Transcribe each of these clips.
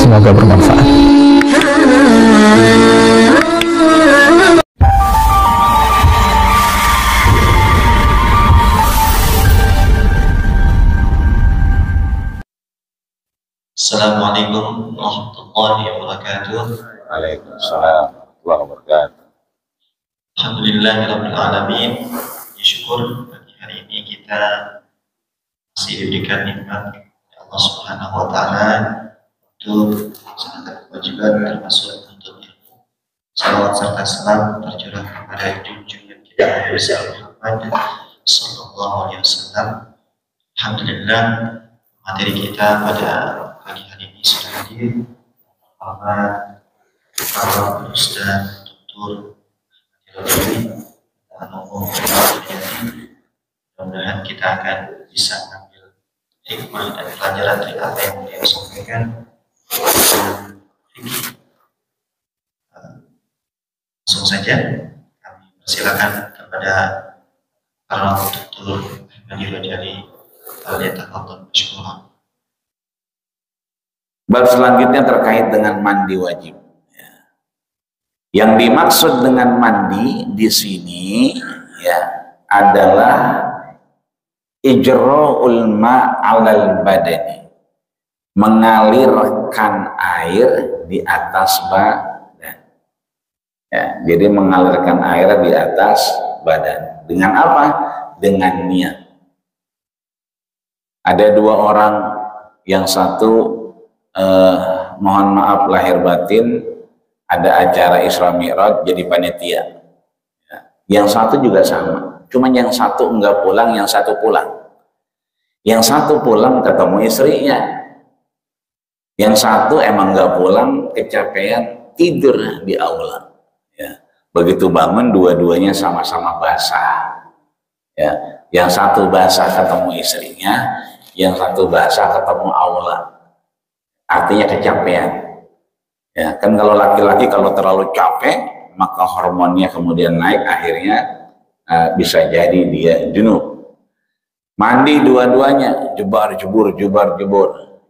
Semoga bermanfaat. Assalamualaikum warahmatullahi wabarakatuh. Waalaikumsalam warahmatullahi wabarakatuh. Alhamdulillahirabbil alamin. Syukur bagi hari ini kita masih diberikan nikmat Allah Subhanahu wa taala untuk melaksanakan kewajiban termasuk untuk ilmu. Salawat serta salam tercurah kepada junjungan kita Nabi Muhammad sallallahu alaihi wasallam. Alhamdulillah, materi kita pada pagi hari ini sudah hadir Bapak Ustaz Dr. Mudah-mudahan kita akan bisa mengambil hikmah dan pelajaran dari apa yang beliau sampaikan. Langsung saja kami persilakan kepada para tutur dari Al-Yatafadhal Mashkuran. Bab selanjutnya terkait dengan mandi wajib. Yang dimaksud dengan mandi di sini ya adalah ijra'ul ma'alal badani, mengalirkan air di atas badan. Ya, jadi mengalirkan air di atas badan. Dengan apa? Dengan niat. Ada dua orang, yang satu mohon maaf lahir batin, ada acara Isra Mi'raj jadi panitia. Ya. Yang satu juga sama, cuman yang satu enggak pulang, yang satu pulang. Yang satu pulang ketemu istrinya, yang satu emang enggak pulang, kecapean tidur di aula. Ya. Begitu bangun dua-duanya sama-sama basah. Ya. Yang satu basah ketemu istrinya, yang satu basah ketemu aula. Artinya kecapean. Ya, kan kalau laki-laki kalau terlalu capek maka hormonnya kemudian naik, akhirnya bisa jadi dia junub. Mandi dua-duanya jebar-jebur,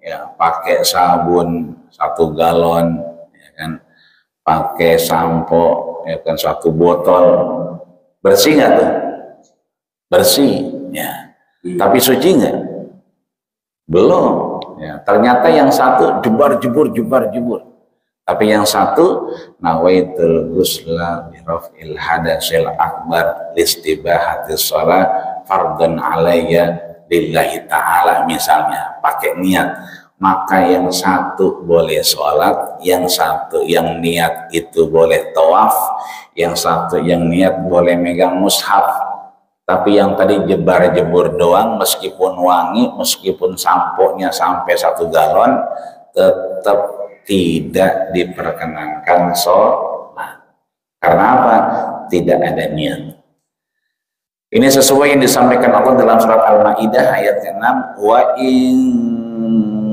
ya, pakai sabun 1 galon, ya kan, pakai sampo, ya kan, 1 botol. Bersih nggak tuh? Bersih, ya. Tapi suci nggak? Belum. Ya, ternyata yang satu jebar-jebur. Tapi yang satu nawaitul ghusla bi raf'il hadatsil akbar listibahatis shalah fardun alayya lillahi ta'ala, misalnya pakai niat, maka yang satu boleh sholat, yang satu yang niat itu boleh tawaf, yang satu yang niat boleh megang mushaf. Tapi yang tadi jebar-jebur doang, meskipun wangi, meskipun samponya sampai 1 galon, tetap tidak diperkenankan sholat. Karena apa? Tidak ada niat. Ini sesuai yang disampaikan Allah dalam surat Al-Maidah ayat 6, wa in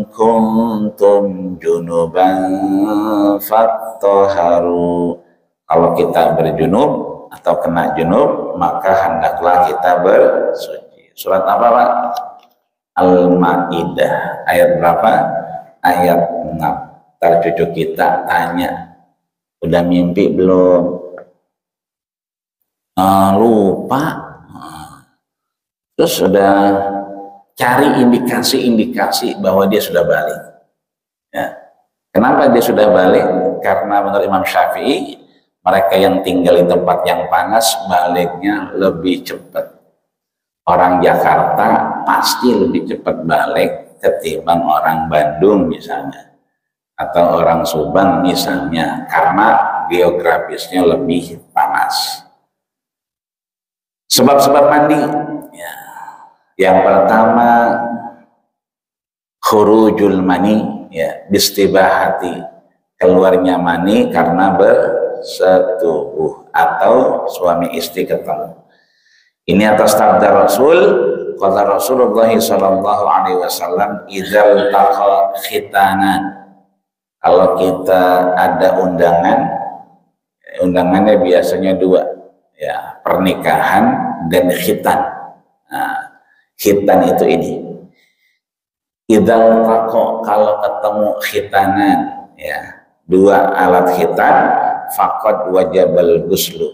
kuntum junuban fattaharu. Kalau kita berjunub atau kena junub, maka hendaklah kita bersuci. Surat apa, Pak? Al-Maidah ayat berapa? Ayat 6. Ntar cucu kita tanya, udah mimpi belum? Lupa. Terus sudah cari indikasi bahwa dia sudah balik. Ya. Kenapa dia sudah balik? Karena menurut Imam Syafi'i, mereka yang tinggal di tempat yang panas baliknya lebih cepat. Orang Jakarta pasti lebih cepat balik ketimbang orang Bandung misalnya, atau orang Subang misalnya, karena geografisnya lebih panas. Sebab-sebab mandi, ya. Yang pertama khurujul mani, ya, bistibahati, keluarnya mani karena bersetubuh atau suami istri ketemu. Ini atas sabda Rasul, kata Rasulullah sallallahu alaihi wasallam, idzal taqa khitanan. Kalau kita ada undangannya biasanya 2, ya, pernikahan dan khitan. Nah, khitan itu ini. Idzal taqa, kalau ketemu khitanan, ya, dua alat khitan, faqad wajabal ghuslu,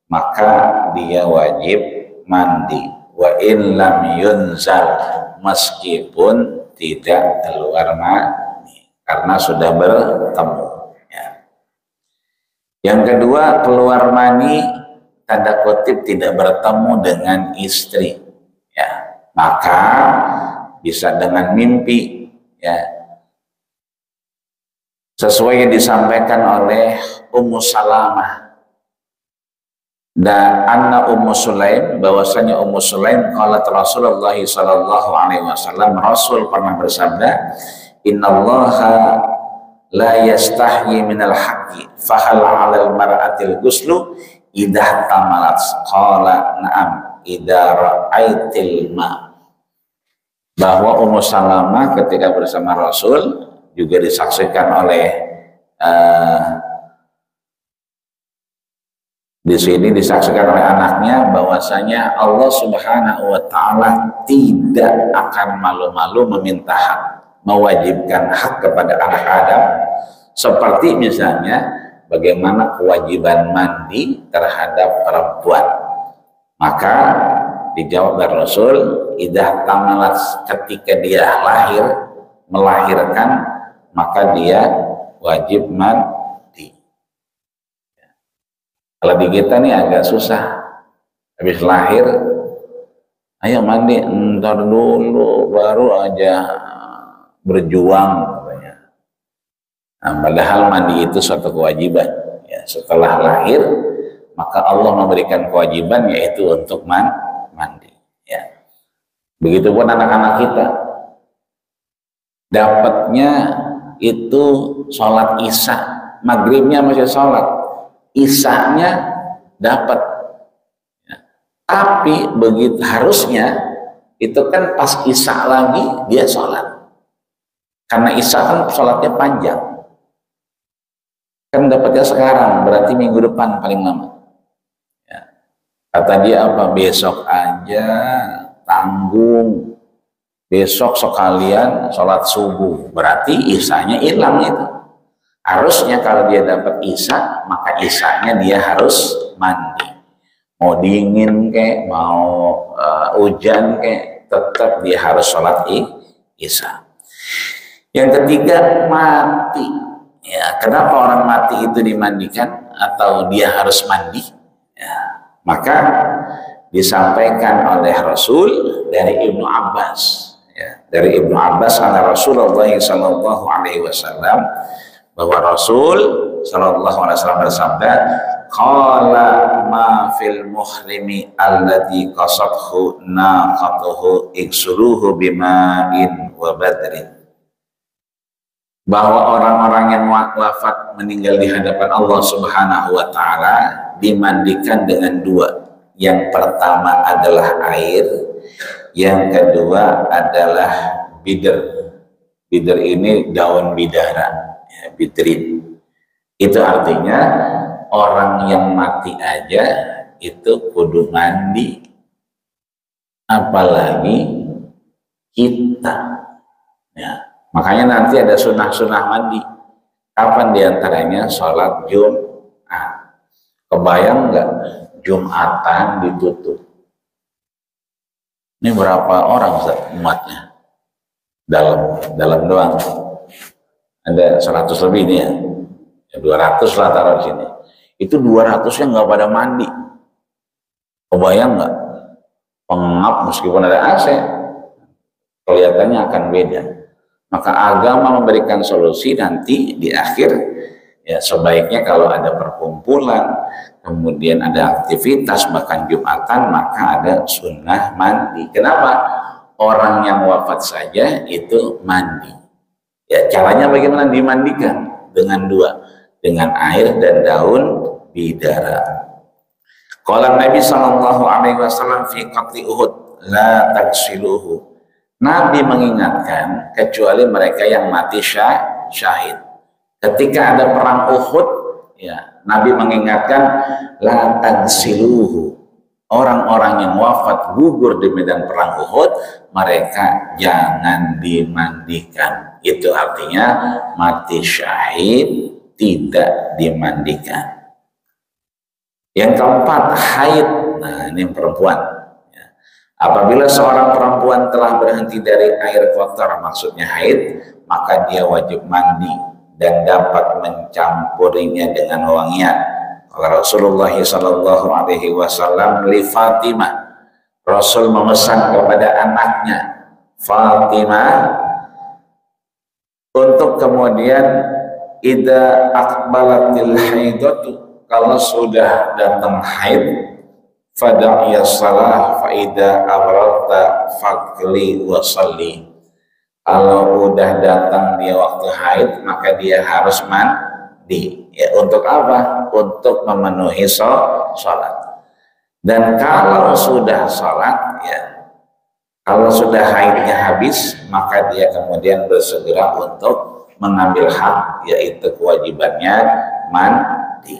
maka dia wajib mandi. Wa in lam yunzal, meskipun tidak keluar mani karena sudah bertemu, ya. Yang kedua, keluar mani tanda kutip tidak bertemu dengan istri, ya, maka bisa dengan mimpi, ya, sesuai yang disampaikan oleh Ummu Salamah dan anna Ummu Sulaim, bahwasanya Ummu Sulaim qalat Rasulullah sallallahu alaihi wasallam, Rasul pernah bersabda, innallaha la yastahyi minal haqqi fahal 'alal mar'atil ghuslu idza tamalat, qala na'am idza ra'aitil ma. Bahwa Ummu Salamah ketika bersama Rasul juga disaksikan oleh di sini disaksikan oleh anaknya, bahwasanya Allah Subhanahu wa taala tidak akan malu-malu meminta hak, mewajibkan hak kepada anak Adam, seperti misalnya bagaimana kewajiban mandi terhadap perempuan. Maka dijawab dari Rasul, idza tamalat, ketika dia lahir, melahirkan, maka dia wajib mandi. Kalau di kita nih agak susah, habis lahir ayo mandi, ntar dulu baru aja berjuang katanya. Nah, padahal mandi itu suatu kewajiban, ya. Setelah lahir maka Allah memberikan kewajiban, yaitu untuk mandi, ya. Begitupun anak-anak kita dapatnya itu sholat isya, maghribnya masih sholat, isanya dapat, ya. Tapi begitu harusnya itu kan pas isya lagi dia sholat, karena isya kan sholatnya panjang, kan dapatnya sekarang, berarti minggu depan paling lama, ya. Kata dia apa, besok aja tanggung, besok sekalian sholat subuh, berarti isyanya hilang itu. Harusnya kalau dia dapat isya, maka isyanya dia harus mandi. Mau dingin kek, mau hujan kek, tetap dia harus sholat isya. Yang ketiga, mati. Ya, kenapa orang mati itu dimandikan atau dia harus mandi? Ya, maka disampaikan oleh Rasul dari Ibnu Abbas, ya, dari Ibnu Abbas anna Rasulullah sallallahu alaihi wasallam, bahwa Rasul sallallahu alaihi wasallam bersabda, qala ma fil muhrimi alladhi qasadhu naqatuhu iksuluhu bima'in wa badrin. Bahwa orang-orang yang wafat meninggal di hadapan Allah Subhanahu wa taala dimandikan dengan dua. Yang pertama adalah air, yang kedua adalah bider. Bider ini daun bidara, ya, bidrin. Itu artinya orang yang mati aja itu kudu mandi, apalagi kita, ya. Makanya nanti ada sunah-sunah mandi. Kapan diantaranya? Sholat Jumat. Kebayang nggak Jumatan ditutup? Ini berapa orang umatnya? Dalam doang ada 100 lebih nih, ya 200 lah taruh di sini. Itu 200-nya nggak pada mandi. Kebayang nggak? Pengap meskipun ada AC, kelihatannya akan beda. Maka agama memberikan solusi nanti di akhir, ya, sebaiknya kalau ada perkumpulan, kemudian ada aktivitas bahkan Jumatan, maka ada sunnah mandi. Kenapa? Orang yang wafat saja itu mandi. Ya, caranya bagaimana dimandikan? Dengan dua, dengan air dan daun bidara. Qala Nabi sallallahu alaihi wasallam fi qatli Uhud, la taghsiluhu. Nabi mengingatkan kecuali mereka yang mati syahid. Ketika ada perang Uhud, ya, Nabi mengingatkan la taghsiluhu, orang-orang yang wafat gugur di medan perang Uhud, mereka jangan dimandikan. Itu artinya mati syahid tidak dimandikan. Yang keempat, haid. Nah, ini perempuan. Apabila seorang perempuan telah berhenti dari air kotor, maksudnya haid, maka dia wajib mandi dan dapat mencampurinya dengan wangian. Rasulullah Shallallahu Alaihi Wasallam li Fatimah, Rasul memesan kepada anaknya Fatimah untuk kemudian idza aqbalatil haidatu, kalau sudah datang haid, fada'iya salah fa idza abrata faqli wa salli, kalau udah datang dia waktu haid maka dia harus mandi. Ya, untuk apa? Untuk memenuhi sholat. Dan kalau sudah sholat, ya, kalau sudah haidnya habis, maka dia kemudian bersegera untuk mengambil hak, yaitu kewajibannya mandi.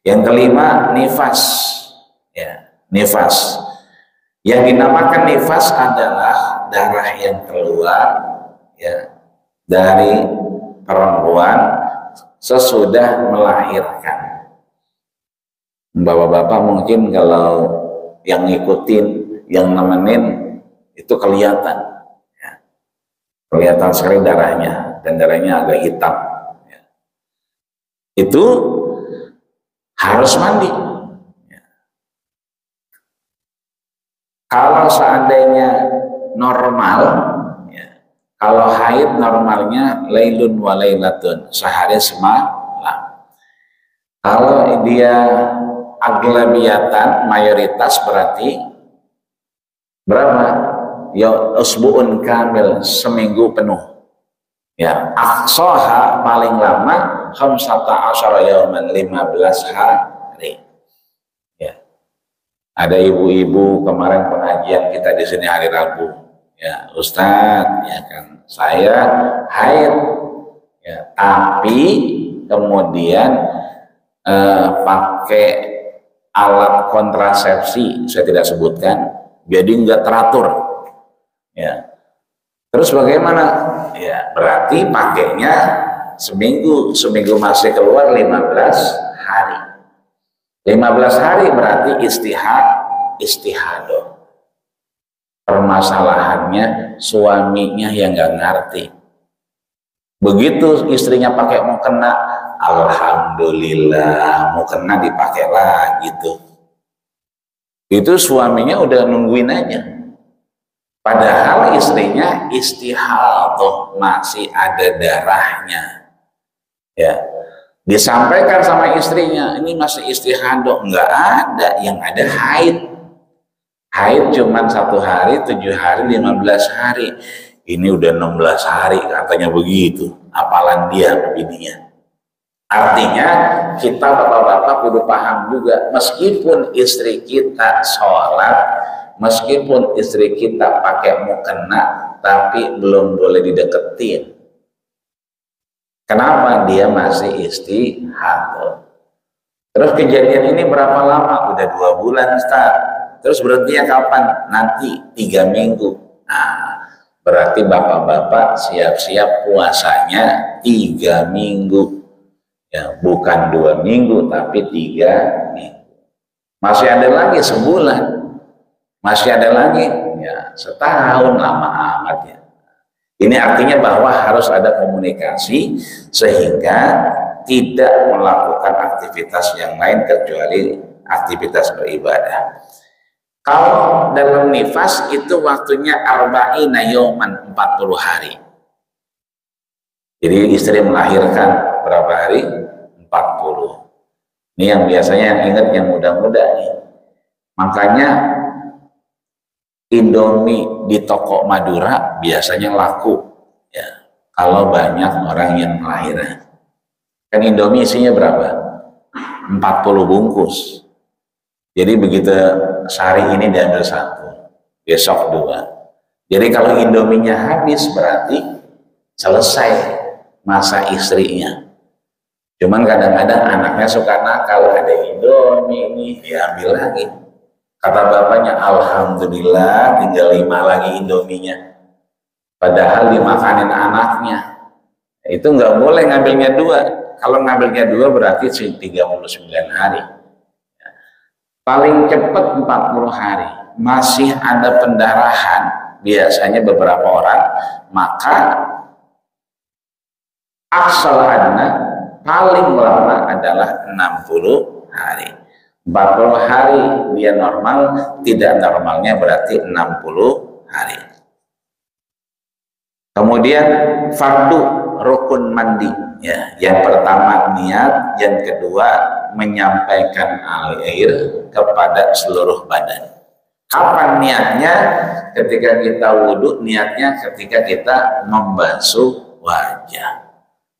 Yang kelima, nifas. Ya, nifas. Yang dinamakan nifas adalah darah yang keluar, ya, dari perempuan sesudah melahirkan. Bapak-bapak mungkin kalau yang ngikutin, yang nemenin itu kelihatan, ya. Kelihatan sekali darahnya, dan darahnya agak hitam, ya. Itu harus mandi, ya. Kalau seandainya normal, kalau haid normalnya lailun wa lailatun, sehari semalam. Kalau dia aglabiatan, mayoritas, berarti berapa? Ya usbu'un kamil, seminggu penuh. Ya, aqsaha paling lama 15 yauman, 15 hari. Ya. Ada ibu-ibu kemarin pengajian kita di sini hari Rabu. Ya, Ustadz, ya kan, saya haid, ya, tapi kemudian pakai alat kontrasepsi, saya tidak sebutkan, jadi nggak teratur, ya. Terus bagaimana? Ya, berarti pakainya seminggu masih keluar 15 hari. 15 hari berarti istihadah. Permasalahannya suaminya yang nggak ngerti. Begitu istrinya pakai mukena, alhamdulillah, mukena dipakai lagi tuh. Itu suaminya udah nungguin aja. Padahal istrinya istihadah, masih ada darahnya. Ya, disampaikan sama istrinya, ini masih istihadah, nggak ada, yang ada haid. Haid cuma 1 hari, 7 hari, 15 hari. Ini udah 16 hari katanya begitu. Apalan dia bininya. Artinya kita bapak-bapak kudu paham juga, meskipun istri kita sholat, meskipun istri kita pakai mukena, tapi belum boleh dideketin. Kenapa? Dia masih istihadah. Terus kejadian ini berapa lama? Udah 2 bulan, Ustaz. Terus berhentinya kapan? Nanti 3 minggu. Nah, berarti bapak-bapak siap-siap puasanya 3 minggu. Ya, bukan 2 minggu, tapi 3 minggu. Masih ada lagi sebulan. Masih ada lagi, ya, setahun, lama amat ya. Ini artinya bahwa harus ada komunikasi sehingga tidak melakukan aktivitas yang lain kecuali aktivitas beribadah. Kalau dalam nifas itu waktunya arba'ina yauman, 40 hari. Jadi istri melahirkan berapa hari? 40. Ini yang biasanya yang ingat yang muda-muda nih. Makanya Indomie di toko Madura biasanya laku, ya, kalau banyak orang yang melahirkan. Kan Indomie isinya berapa? 40 bungkus. Jadi begitu sehari ini diambil 1, besok 2. Jadi kalau Indominya habis berarti selesai masa istrinya. Cuman kadang-kadang anaknya suka nakal, ada Indomie ini diambil lagi. Kata bapaknya, alhamdulillah tinggal 5 lagi Indominya. Padahal dimakanin anaknya. Itu nggak boleh ngambilnya 2. Kalau ngambilnya 2 berarti 39 hari. Paling cepat 40 hari. Masih ada pendarahan, biasanya beberapa orang, maka aksal adna paling lama adalah 60 hari. 40 hari dia normal, tidak normalnya berarti 60 hari. Kemudian fardu rukun mandi, ya. Yang pertama niat, yang kedua menyampaikan air kepada seluruh badan. Kapan niatnya? Ketika kita wudhu, niatnya ketika kita membasuh wajah.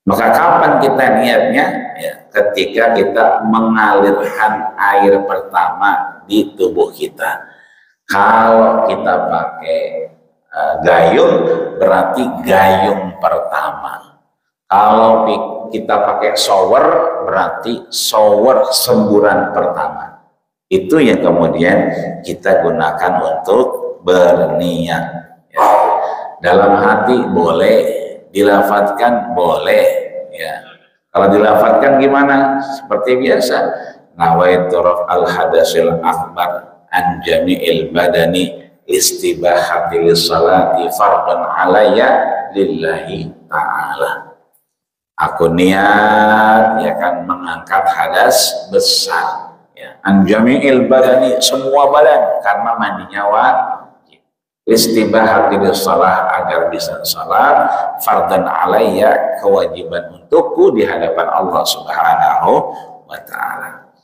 Maka kapan kita niatnya? Ya, ketika kita mengalirkan air pertama di tubuh kita. Kalau kita pakai gayung, berarti gayung pertama. Kalau kita pakai shower, berarti shower semburan pertama. Itu yang kemudian kita gunakan untuk berniat. Ya. Dalam hati boleh, dilafadzkan boleh. Ya. Kalau dilafadzkan gimana? Seperti biasa. Nawaitu raf'al hadasil akbar an jami'il badani istibahati lissalati fardhan alayya lillahi ta'ala. Aku niat ya kan mengangkat hadas besar, ya. Anjami'il badani, semua badan, karena mandinya wajib. Istibahati lissalah, agar bisa salat, fardhan alayya, kewajiban untukku di hadapan Allah Subhanahu wa ta'ala.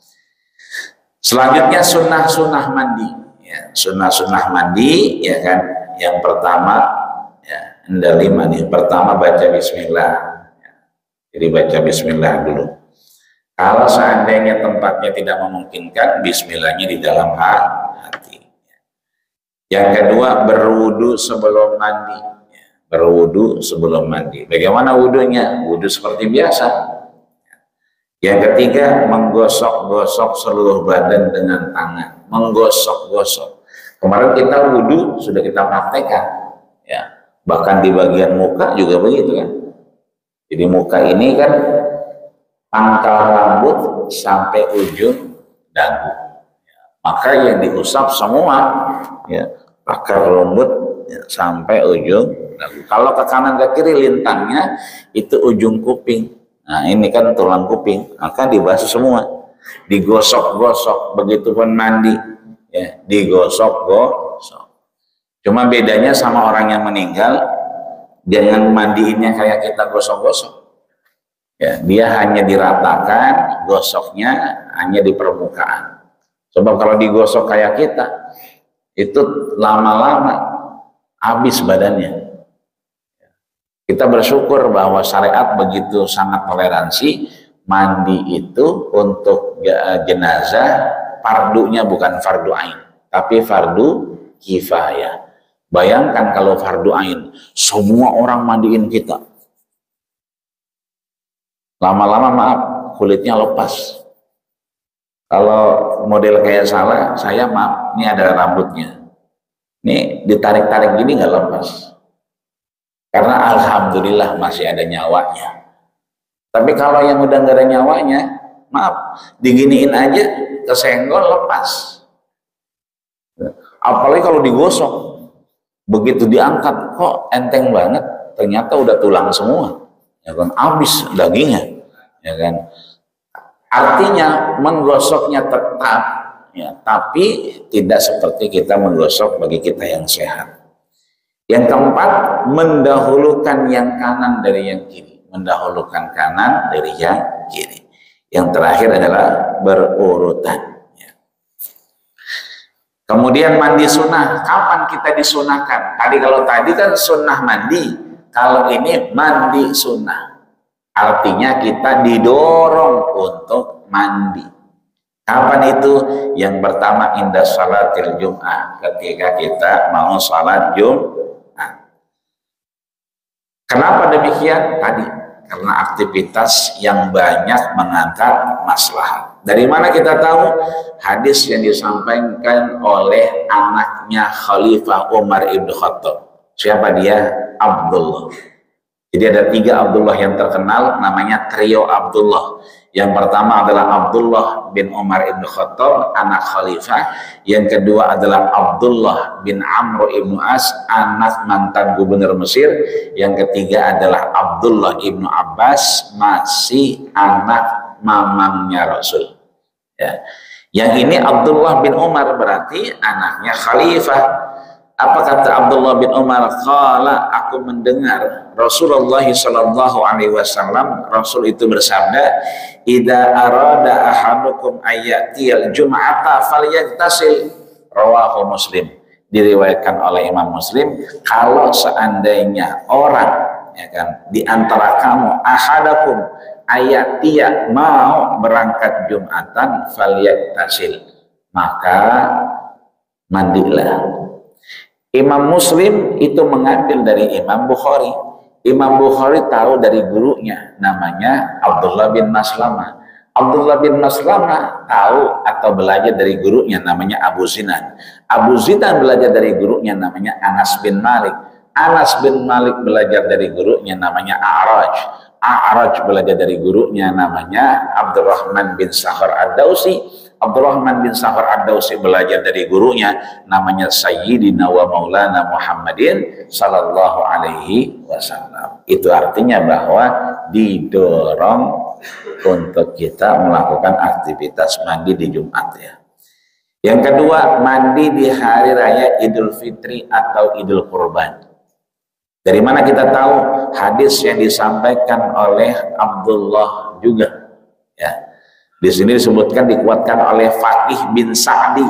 Selanjutnya sunnah-sunnah mandi, ya. Sunnah-sunnah mandi, ya kan. Yang pertama, ya, ada 5 nih. Pertama baca bismillah. Jadi baca bismillah dulu. Kalau seandainya tempatnya tidak memungkinkan, bismillahnya di dalam hati. Yang kedua, berwudu sebelum mandi. Berwudu sebelum mandi. Bagaimana wudunya? Wudu seperti biasa. Yang ketiga, menggosok-gosok seluruh badan dengan tangan. Menggosok-gosok. Kemarin kita wudu sudah kita praktekkan. Ya. Bahkan di bagian muka juga begitu kan. Jadi muka ini kan pangkal rambut sampai ujung dagu. Ya, maka yang diusap semua, ya, akar rambut ya, sampai ujung dagu. Kalau ke kanan ke kiri lintangnya itu ujung kuping. Nah ini kan tulang kuping, maka dibasuh semua, digosok-gosok. Begitupun mandi, ya, digosok-gosok. Cuma bedanya sama orang yang meninggal. Jangan mandiinnya kayak kita gosok-gosok. Ya, dia hanya diratakan, gosoknya hanya di permukaan. Sebab kalau digosok kayak kita, itu lama-lama habis badannya. Kita bersyukur bahwa syariat begitu sangat toleransi. Mandi itu untuk jenazah, fardunya bukan fardu ain, tapi fardu kifayah. Bayangkan kalau fardu ain, semua orang mandiin kita. Lama-lama maaf, kulitnya lepas. Kalau model kayak saya maaf, ini ada rambutnya. Ini ditarik-tarik gini nggak lepas. Karena alhamdulillah masih ada nyawanya. Tapi kalau yang udah nggak ada nyawanya, maaf, diginiin aja, kesenggol lepas. Apalagi kalau digosok. Begitu diangkat, kok enteng banget, ternyata udah tulang semua, ya kan, habis dagingnya, ya kan. Artinya menggosoknya tetap, ya, tapi tidak seperti kita menggosok bagi kita yang sehat. Yang keempat, mendahulukan yang kanan dari yang kiri, mendahulukan kanan dari yang kiri. Yang terakhir adalah berurutan. Kemudian mandi sunnah, kapan kita disunahkan? Kalau tadi kan sunnah mandi, kalau ini mandi sunnah. Artinya kita didorong untuk mandi. Kapan itu? Yang pertama indah salatil jum'ah, ketika kita mau salat Jum'ah. Kenapa demikian? Tadi, karena aktivitas yang banyak mengangkat maslahat. Dari mana kita tahu? Hadis yang disampaikan oleh anaknya Khalifah Umar ibn Khattab. Siapa dia? Abdullah. Jadi ada 3 Abdullah yang terkenal, namanya trio Abdullah. Yang pertama adalah Abdullah bin Umar ibn Khattab, anak khalifah. Yang kedua adalah Abdullah bin Amr ibn As, anak mantan gubernur Mesir. Yang ketiga adalah Abdullah ibn Abbas, masih anak mamangnya Rasul. Ya. Yang ini Abdullah bin Umar berarti anaknya khalifah. Apa kata Abdullah bin Umar? Qala, aku mendengar Rasulullah sallallahu alaihi wasallam, Rasul itu bersabda, "Idza arada ahadukum ayyatiyal jum'ata falyagtasil." Rawahu Muslim. Diriwayatkan oleh Imam Muslim, kalau seandainya orang, ya kan, di antara kamu ahadakum ayyatiya, mau berangkat Jumatan, falyagtasil, maka mandilah. Imam Muslim itu mengambil dari Imam Bukhari. Imam Bukhari tahu dari gurunya, namanya Abdullah bin Maslamah. Abdullah bin Maslamah tahu atau belajar dari gurunya, namanya Abu Zinan. Abu Zinan belajar dari gurunya, namanya Anas bin Malik. Anas bin Malik belajar dari gurunya, namanya A'raj. A'raj belajar dari gurunya, namanya Abdurrahman bin Sakhar ad-Dausi. Abdurrahman bin Sakhar ad-Dausi belajar dari gurunya, namanya Sayyidina wa Maulana Muhammadin sallallahu alaihi wasallam. Itu artinya bahwa didorong untuk kita melakukan aktivitas mandi di Jumat, ya. Yang kedua, mandi di hari raya Idul Fitri atau Idul Kurban. Dari mana kita tahu? Hadis yang disampaikan oleh Abdullah juga, ya. Di sini disebutkan, dikuatkan oleh Faqih bin Sa'di.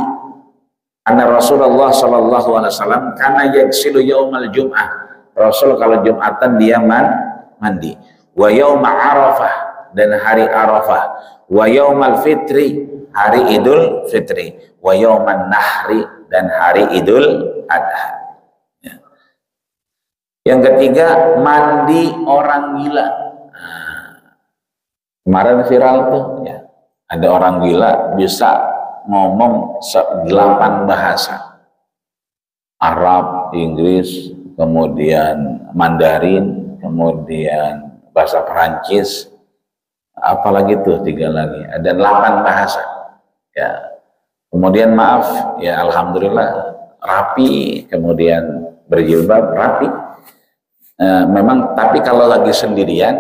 Anna Rasulullah sallallahu alaihi wasallam kana yaghsilu yaumal jum'ah. Rasul kalau Jumatan dia mandi. Wa yauma Arafah, dan hari Arafah. Wa yaumal fitri, hari Idul Fitri. Wa yauman nahri, dan hari Idul Adha. Ya. Yang ketiga, mandi orang gila. Kemarin viral tuh, ya. Ada orang gila bisa ngomong 8 bahasa. Arab, Inggris, kemudian Mandarin, kemudian bahasa Perancis, apalagi tuh 3 lagi. Ada 8 bahasa. Ya. Kemudian maaf, ya alhamdulillah rapi, kemudian berjilbab rapi. Memang, tapi kalau lagi sendirian,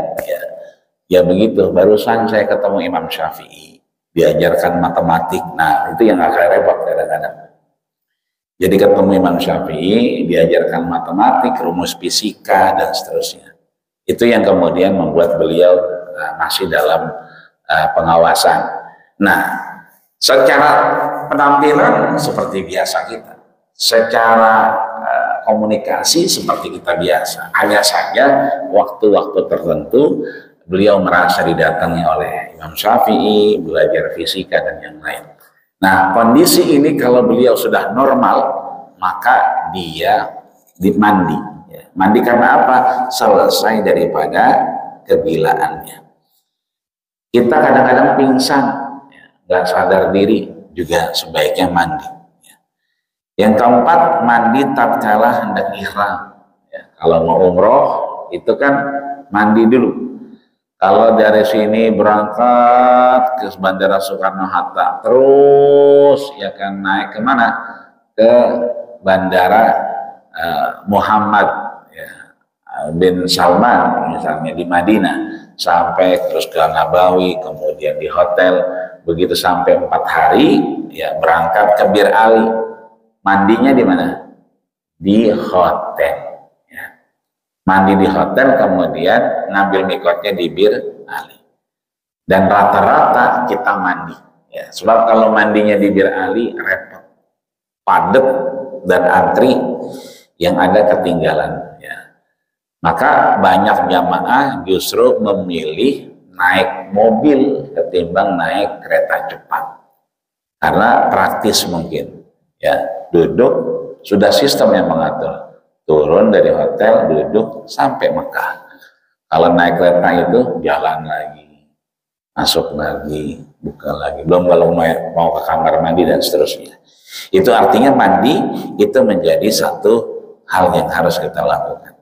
ya begitu. Barusan saya ketemu Imam Syafi'i, diajarkan matematik. Nah, itu yang agak repot kadang-kadang. Jadi ketemu Imam Syafi'i, diajarkan matematik, rumus fisika, dan seterusnya. Itu yang kemudian membuat beliau masih dalam pengawasan. Nah, secara penampilan seperti biasa kita, secara komunikasi seperti kita biasa. Hanya saja waktu-waktu tertentu beliau merasa didatangi oleh Imam Syafi'i, belajar fisika dan yang lain. Nah, kondisi ini kalau beliau sudah normal, maka dia dimandi. Ya. Mandi karena apa? Selesai daripada kegilaannya. Kita kadang-kadang pingsan, ya, nggak sadar diri, juga sebaiknya mandi. Ya. Yang keempat, mandi tatkala hendak ihram. Ya. Kalau mau umroh, itu kan mandi dulu. Kalau dari sini berangkat ke Bandara Soekarno-Hatta, terus ya kan naik kemana? Ke Bandara Muhammad bin Salman misalnya di Madinah, sampai terus ke Nabawi, kemudian di hotel, begitu sampai 4 hari, ya berangkat ke Bir Ali. Mandinya di mana? Di hotel. Mandi di hotel, kemudian ngambil mikotnya di Bir Ali. Dan rata-rata kita mandi, ya. Sebab kalau mandinya di Bir Ali repot, padat dan antri, yang ada ketinggalan, ya. Maka banyak jamaah justru memilih naik mobil ketimbang naik kereta cepat, karena praktis mungkin, ya. Duduk, sudah sistem yang mengatur. Turun dari hotel, duduk sampai Mekah. Kalau naik kereta itu jalan lagi, masuk lagi, buka lagi. Belum kalau mau ke kamar mandi dan seterusnya. Itu artinya mandi itu menjadi satu hal yang harus kita lakukan.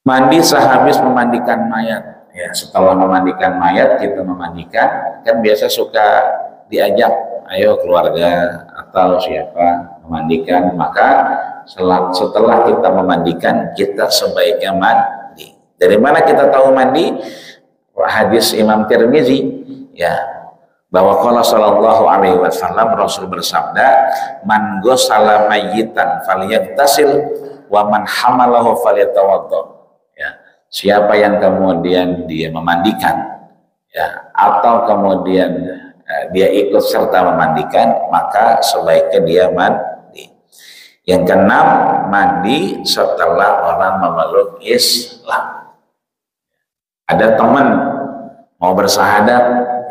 Mandi sehabis memandikan mayat. Ya, setelah memandikan mayat kita memandikan, kan biasa suka diajak, ayo keluarga atau siapa memandikan, maka setelah kita memandikan kita sebaiknya mandi. Dari mana kita tahu mandi? Hadis Imam Tirmizi, ya, bahwa qala sallallahu alaihi wasallam, Rasul bersabda, man ghusala mayyitan falyaktasil wa man hamalahu falyatawadda. Ya, siapa yang kemudian dia memandikan, ya, atau kemudian dia ikut serta memandikan, maka sebaiknya dia mandi. Yang keenam, mandi setelah orang memeluk Islam. Ada teman mau bersahadat,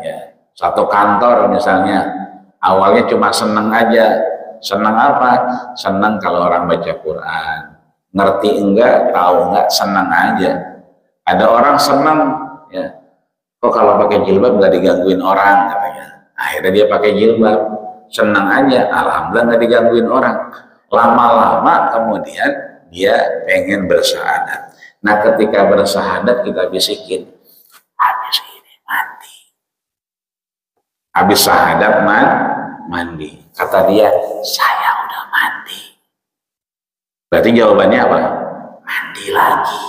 ya, satu kantor misalnya, awalnya cuma senang aja. Senang apa? Senang kalau orang baca Quran. Ngerti enggak, tahu enggak, senang aja. Ada orang senang, ya, kok kalau pakai jilbab nggak digangguin orang, katanya. Akhirnya dia pakai jilbab, senang aja, alhamdulillah nggak digangguin orang. Lama-lama kemudian dia pengen bersahadat. Nah, ketika bersahadat kita bisikin, habis ini mandi. Habis sahadat mandi. Kata dia, saya udah mandi. Berarti jawabannya apa? Mandi lagi.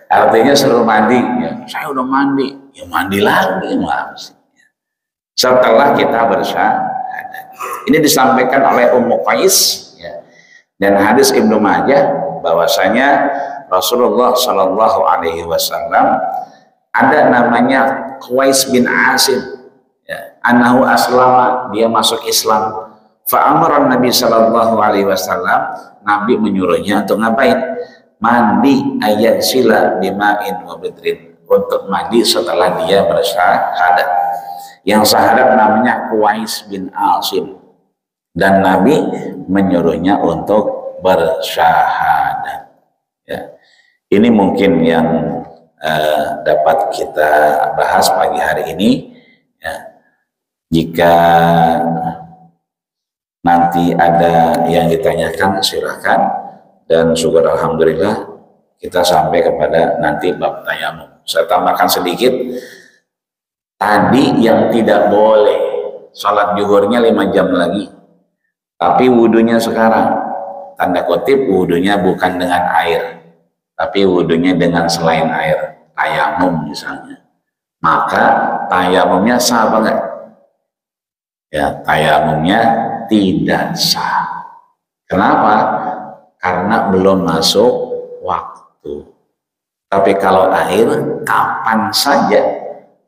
Artinya suruh mandi, ya, saya udah mandi, ya mandi lagi maksudnya. Setelah kita bersahadat. Ini disampaikan oleh Ummu Qais, ya, dan hadis Ibnu Majah bahwasanya Rasulullah Shallallahu Alaihi Wasallam ada namanya Qais bin Asim, ya, anahu aslama, dia masuk Islam. Fa'amaran Nabi Shallallahu Alaihi Wasallam, Nabi menyuruhnya untuk ngapain? Mandi ayat sila bima'in wa bidrin, untuk mandi setelah dia bersyahadat. Yang syahadat namanya Qais bin Asim, dan Nabi menyuruhnya untuk bersyahadat. Ya. Ini mungkin yang dapat kita bahas pagi hari ini. Ya. Jika nanti ada yang ditanyakan silakan, dan syukur alhamdulillah kita sampai kepada nanti bab tayamum. Saya tambahkan sedikit, tadi yang tidak boleh sholat zuhurnya 5 jam lagi, tapi wudhunya sekarang, tanda kutip wudhunya bukan dengan air, tapi wudhunya dengan selain air, tayamum misalnya, maka tayamumnya sah apa enggak? Ya, tayamumnya tidak sah. Kenapa? Karena belum masuk waktu. Tapi kalau air kapan saja,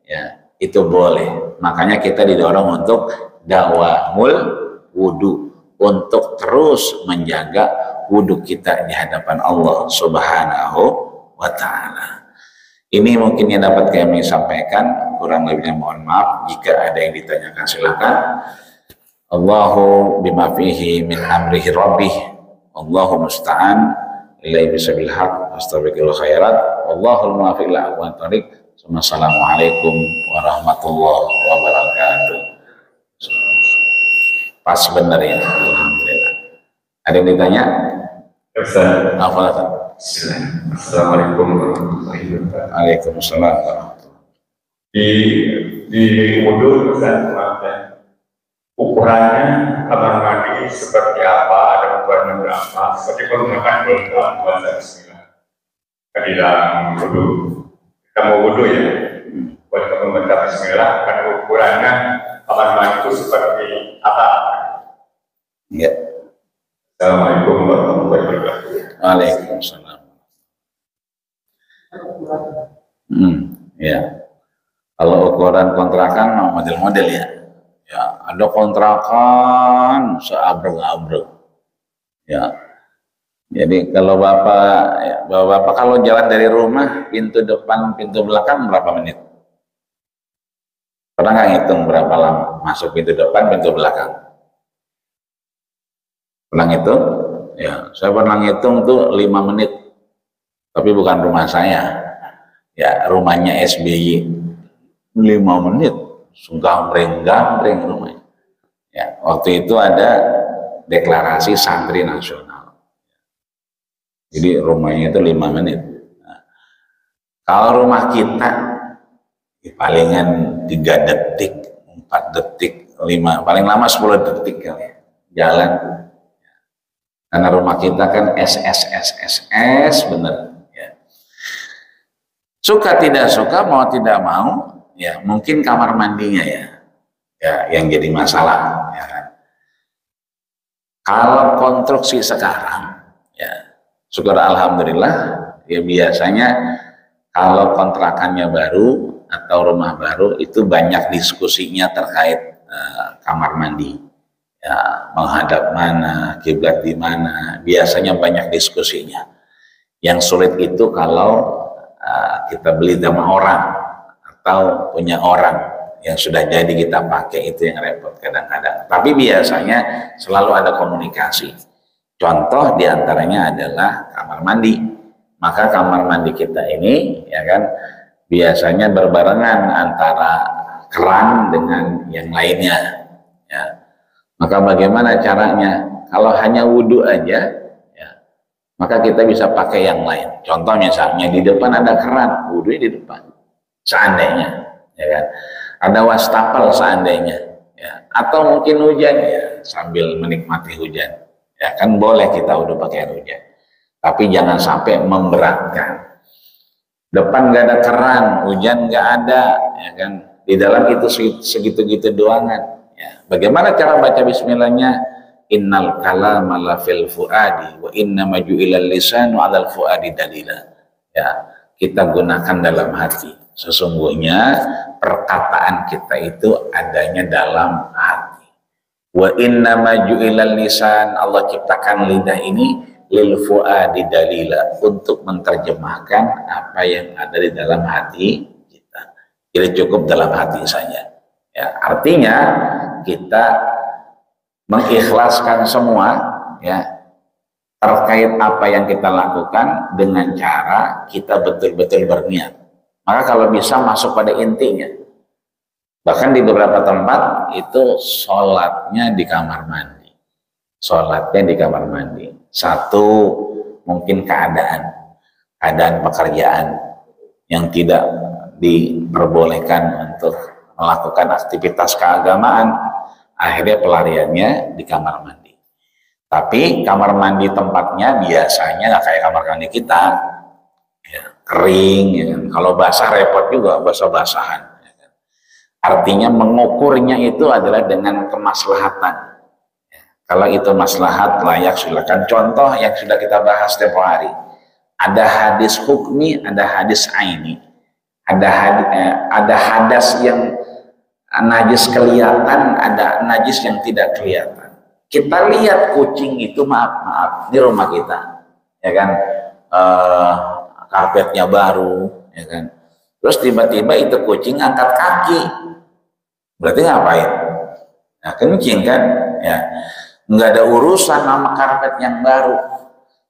ya, itu boleh. Makanya kita didorong untuk dawamul wudu, untuk terus menjaga wudu kita di hadapan Allah Subhanahu wa Ta'ala. Ini mungkin yang dapat kami sampaikan, kurang lebihnya mohon maaf. Jika ada yang ditanyakan silakan. Allahu bima fihi min amrihi rabbih, Allahu musta'an, ilaihi bisabil haq, astaghfirullah khairat, Allahul muwaffiq ila aqwamit thoriq. Assalamualaikum warahmatullahi wabarakatuh. Pas benar ya, alhamdulillah. Ada yang ditanya? Ustaz. Apa? Assalamualaikum warahmatullahi wabarakatuh. Waalaikumsalam. Di wudu Ustaz, ukurannya kamar mandi seperti apa, ada ukurannya berapa? Seperti kalau makan bahasa Bismillah di dalam wudu, kita mau wudu ya, buat kita membaca Bismillah, kan ukurannya kamar mandi itu seperti apa? Ya. Assalamualaikum warahmatullahi wabarakatuh. Waalaikumsalam. Ya. Kalau ukuran kontrakan model-model ya. Ya, ada kontrakan seabrek-abrek. Ya. Jadi kalau Bapak kalau jalan dari rumah, pintu depan, pintu belakang berapa menit? Pernah nggak ngitung berapa lama masuk pintu depan, pintu belakang? Pernah ngitung? Ya, saya pernah ngitung tuh 5 menit. tapi bukan rumah saya. Ya, rumahnya SBY 5 menit, gambreng rumahnya. Ya, waktu itu ada deklarasi santri nasional. Jadi rumahnya itu 5 menit. Nah, kalau rumah kita palingan 3 detik, 4 detik, 5, paling lama 10 detik kali jalan. Karena rumah kita kan SSSSS bener. Ya. Suka tidak suka, mau tidak mau, ya mungkin kamar mandinya ya yang jadi masalah. Ya kan? Kalau konstruksi sekarang, ya syukur alhamdulillah, ya biasanya kalau kontrakannya baru atau rumah baru itu banyak diskusinya terkait kamar mandi, ya menghadap mana, kiblat di mana, biasanya banyak diskusinya. Yang sulit itu kalau kita beli sama orang atau punya orang yang sudah jadi kita pakai, itu yang repot kadang-kadang. Tapi biasanya selalu ada komunikasi. Contoh diantaranya adalah kamar mandi. Maka kamar mandi kita ini, ya kan, biasanya berbarengan antara keran dengan yang lainnya. Ya. Maka bagaimana caranya? Kalau hanya wudhu aja, ya, maka kita bisa pakai yang lain. Contoh misalnya di depan ada keran, wudhunya di depan. Seandainya, ya kan. Ada wastafel seandainya, ya. Atau mungkin hujan, ya, sambil menikmati hujan, ya kan boleh kita wudhu pakai air hujan. Tapi jangan sampai memberatkan. Depan nggak ada keran, hujan nggak ada, ya kan. Di dalam itu segitu-gitu doangan. Ya. Bagaimana cara baca bismillahnya? Innal kalama la fil fuadi wa inna maju'ilal lisanu 'alal fuadi dalila. Ya, kita gunakan dalam hati. Sesungguhnya perkataan kita itu adanya dalam hati. Wa inna maju'ilal lisan, Allah ciptakan lidah ini lil fuadi dalila, untuk menerjemahkan apa yang ada di dalam hati kita. Jadi cukup dalam hati saja. Ya, artinya kita mengikhlaskan semua, ya, terkait apa yang kita lakukan dengan cara kita betul-betul berniat. Maka kalau bisa masuk pada intinya. Bahkan di beberapa tempat itu sholatnya di kamar mandi. Sholatnya di kamar mandi. Satu, mungkin keadaan pekerjaan yang tidak diperbolehkan untuk melakukan aktivitas keagamaan, akhirnya pelariannya di kamar mandi. Tapi kamar mandi tempatnya biasanya nggak kayak kamar mandi kita, ya, kering, ya kan? Kalau basah repot juga, basah-basahan, ya kan? Artinya mengukurnya itu adalah dengan kemaslahatan, ya. Kalau itu maslahat layak silakan. Contoh yang sudah kita bahas tempoh hari, ada hadis hukmi, ada hadis aini, ada hadas yang najis kelihatan, ada najis yang tidak kelihatan. Kita lihat kucing itu, maaf di rumah kita, ya kan, karpetnya baru, ya kan, terus tiba-tiba itu kucing angkat kaki, berarti ngapain? Nah, kencing kan, ya, nggak ada urusan sama karpet yang baru,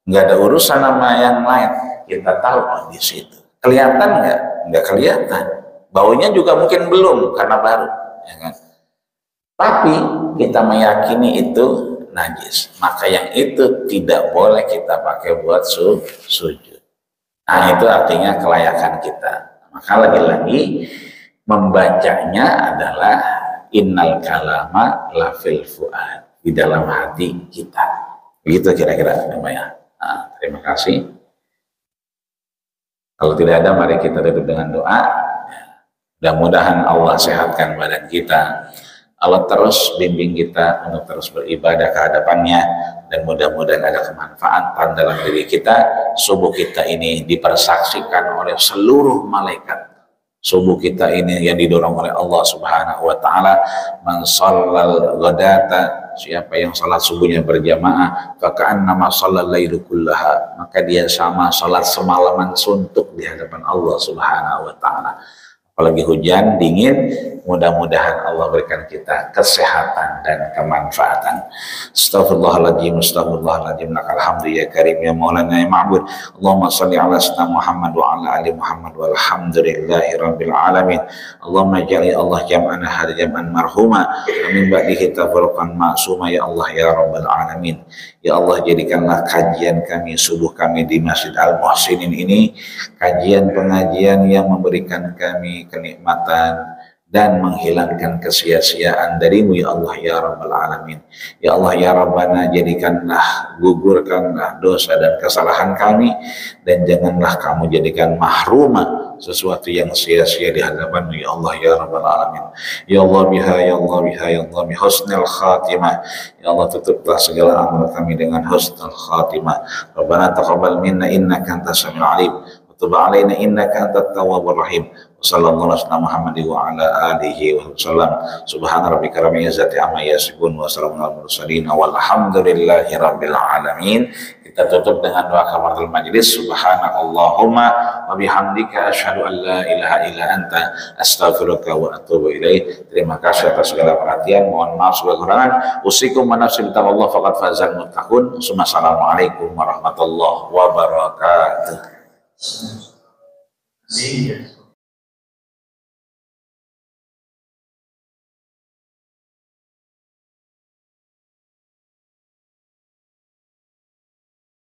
nggak ada urusan sama yang lain. Kita tahu, oh, di situ kelihatan nggak kelihatan. Baunya juga mungkin belum karena baru, ya kan? Tapi kita meyakini itu najis, maka yang itu tidak boleh kita pakai buat sujud. Nah, itu artinya kelayakan kita. Maka lagi-lagi membacanya adalah innal kalama la fil fuad, di dalam hati kita. Begitu kira-kira namanya. Nah, terima kasih. Kalau tidak ada, mari kita tutup dengan doa. Mudah-mudahan Allah sehatkan badan kita, Allah terus bimbing kita untuk terus beribadah ke hadapannya, dan mudah-mudahan ada kemanfaatan dalam diri kita. Subuh kita ini dipersaksikan oleh seluruh malaikat. Subuh kita ini yang didorong oleh Allah Subhanahu wa Ta'ala. Man shallal ghadata, siapa yang salat subuhnya berjamaah, faka'annama shallal lailu kullaha, maka dia sama salat semalaman suntuk di hadapan Allah Subhanahu wa Ta'ala. Apalagi hujan, dingin, mudah-mudahan Allah berikan kita kesehatan dan kemanfaatan. Astaghfirullahaladzim, astaghfirullahaladzim, lakal hamdu ya karim ya maulana ya ma'bud. Allahumma salli ala sayyidina Muhammad wa ala ali Muhammad walhamdulillahi rabbil alamin. Allahumma ja'li Allah jam'ana hadha jam'an marhuma wa min ba'dihi tafarruqan ma'suma ya Allah ya rabbal alamin. Ya Allah, jadikanlah kajian kami, subuh kami di Masjid Al-Muhsinin ini kajian pengajian yang memberikan kami kenikmatan dan menghilangkan kesia-siaan darimu ya Allah ya Rabbal Alamin. Ya Allah ya Rabbana, jadikanlah, gugurkanlah dosa dan kesalahan kami, dan janganlah kamu jadikan mahruma sesuatu yang sia-sia di hadapanmu ya Allah ya Rabbal Alamin. Ya Allah biha ya Allah biha ya Allah bi husnul khatimah. Ya Allah, tutuplah segala amal kami dengan husnul khatimah. Rabbana taqabbal minna innaka antas samiul alim wa tub alaina innaka antat tawwabur rahim. Sallallahu alaihi wasallam Muhammad wa ala alihi wasallam. Subhana rabbika rabbil izzati amma yasifun wa salamun alal mursalin walhamdulillahi rabbil alamin. Kita tutup dengan doa kafaratul majlis. Subhanakallahumma wa bihamdika asyhadu an la ilaha illa anta astaghfiruka wa atubu ilaik. Terima kasih atas segala perhatian. Mohon maaf segala kekurangan. Usikum wa nafsi bitaqwallah faqad fazal muttaqun. Assalamualaikum warahmatullahi wabarakatuh.